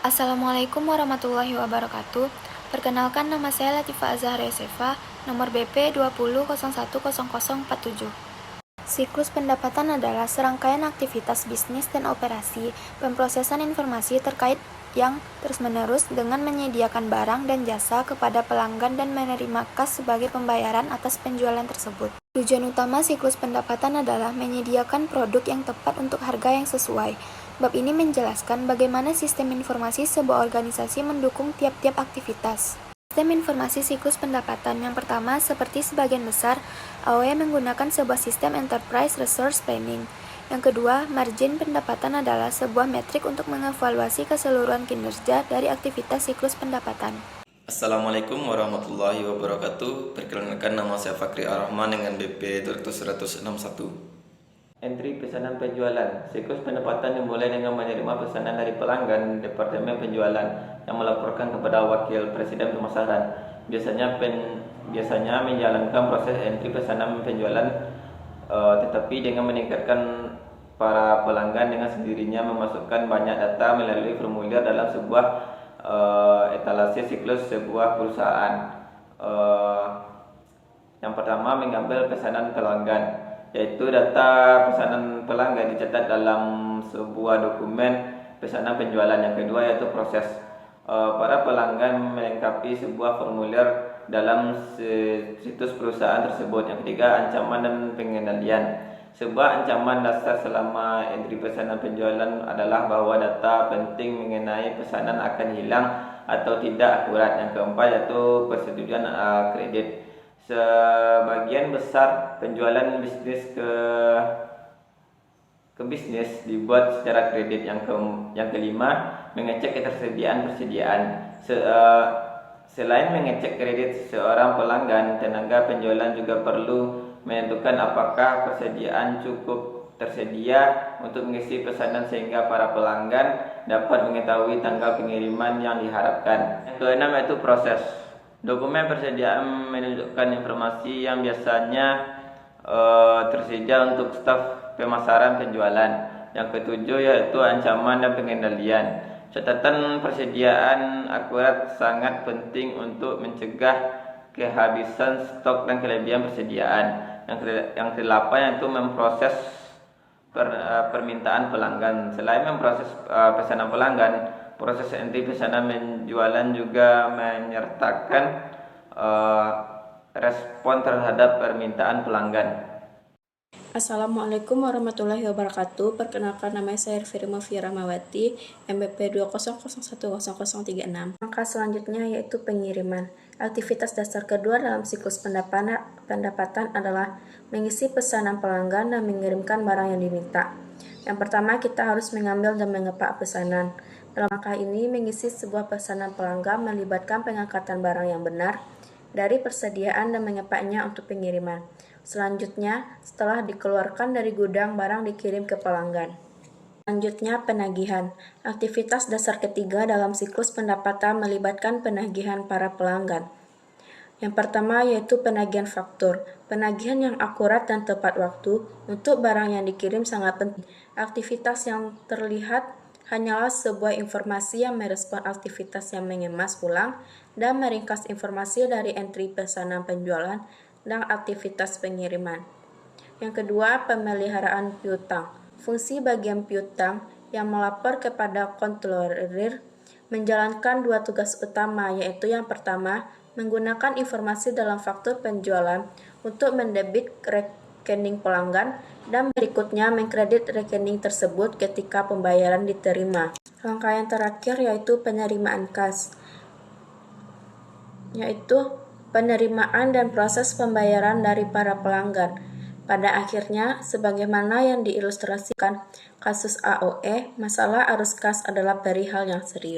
Assalamualaikum warahmatullahi wabarakatuh. Perkenalkan, nama saya Latifah Azahra Yosefa, nomor BP 20010047. Siklus pendapatan adalah serangkaian aktivitas bisnis dan operasi pemrosesan informasi terkait yang terus-menerus dengan menyediakan barang dan jasa kepada pelanggan dan menerima kas sebagai pembayaran atas penjualan tersebut. Tujuan utama siklus pendapatan adalah menyediakan produk yang tepat untuk harga yang sesuai. Bab ini menjelaskan bagaimana sistem informasi sebuah organisasi mendukung tiap-tiap aktivitas. Sistem informasi siklus pendapatan yang pertama, seperti sebagian besar, AOE menggunakan sebuah sistem Enterprise Resource Planning. Yang kedua, margin pendapatan adalah sebuah metrik untuk mengevaluasi keseluruhan kinerja dari aktivitas siklus pendapatan. Assalamualaikum warahmatullahi wabarakatuh. Perkenalkan, nama saya Fakri Ar-Rahman dengan BP 261. Entry pesanan penjualan. Siklus pendapatan dimulai dengan menerima pesanan dari pelanggan Departemen Penjualan yang melaporkan kepada Wakil Presiden Pemasaran. Biasanya menjalankan proses entry pesanan penjualan, tetapi dengan meningkatkan para pelanggan dengan sendirinya memasukkan banyak data melalui formulir dalam sebuah etalase siklus sebuah perusahaan. Yang pertama, mengambil pesanan pelanggan, yaitu data pesanan pelanggan dicatat dalam sebuah dokumen pesanan penjualan. Yang kedua, yaitu proses. Para pelanggan melengkapi sebuah formulir dalam situs perusahaan tersebut. Yang ketiga, ancaman dan pengendalian. Sebuah ancaman dasar selama entry pesanan penjualan adalah bahwa data penting mengenai pesanan akan hilang atau tidak akurat. Yang keempat, yaitu persetujuan kredit. Sebagian besar penjualan bisnis ke bisnis dibuat secara kredit. Yang kelima, mengecek ketersediaan persediaan. Selain mengecek kredit seorang pelanggan, tenaga penjualan juga perlu menentukan apakah persediaan cukup tersedia untuk mengisi pesanan sehingga para pelanggan dapat mengetahui tanggal pengiriman yang diharapkan. Yang keenam, yaitu proses. Dokumen persediaan menunjukkan informasi yang biasanya tersedia untuk staf pemasaran penjualan. Yang ketujuh, yaitu ancaman dan pengendalian. Catatan persediaan akurat sangat penting untuk mencegah kehabisan stok dan kelebihan persediaan. Yang kedelapan, yaitu memproses permintaan pelanggan. Selain memproses pesanan pelanggan, proses entry pesanan penjualan juga menyertakan respon terhadap permintaan pelanggan. Assalamualaikum warahmatullahi wabarakatuh. Perkenalkan, nama saya Firma Firamawati, MBP 2001036. Maka selanjutnya yaitu pengiriman. Aktivitas dasar kedua dalam siklus pendapatan adalah mengisi pesanan pelanggan dan mengirimkan barang yang diminta. Yang pertama, kita harus mengambil dan mengepak pesanan. Dalam langkah ini, mengisi sebuah pesanan pelanggan melibatkan pengangkatan barang yang benar dari persediaan dan mengepaknya untuk pengiriman. Selanjutnya, setelah dikeluarkan dari gudang, barang dikirim ke pelanggan. Selanjutnya, penagihan. Aktivitas dasar ketiga dalam siklus pendapatan melibatkan penagihan para pelanggan. Yang pertama yaitu penagihan faktur. Penagihan yang akurat dan tepat waktu untuk barang yang dikirim sangat penting. Aktivitas yang terlihat hanyalah sebuah informasi yang merespon aktivitas yang mengemas ulang dan meringkas informasi dari entry pesanan penjualan dan aktivitas pengiriman. Yang kedua, pemeliharaan piutang. Fungsi bagian piutang yang melapor kepada controller menjalankan dua tugas utama, yaitu yang pertama, menggunakan informasi dalam faktur penjualan untuk mendebit rekening pelanggan dan berikutnya mengkredit rekening tersebut ketika pembayaran diterima. Langkah yang terakhir yaitu penerimaan kas, yaitu penerimaan dan proses pembayaran dari para pelanggan. Pada akhirnya, sebagaimana yang diilustrasikan kasus AOE, masalah arus kas adalah perihal yang serius.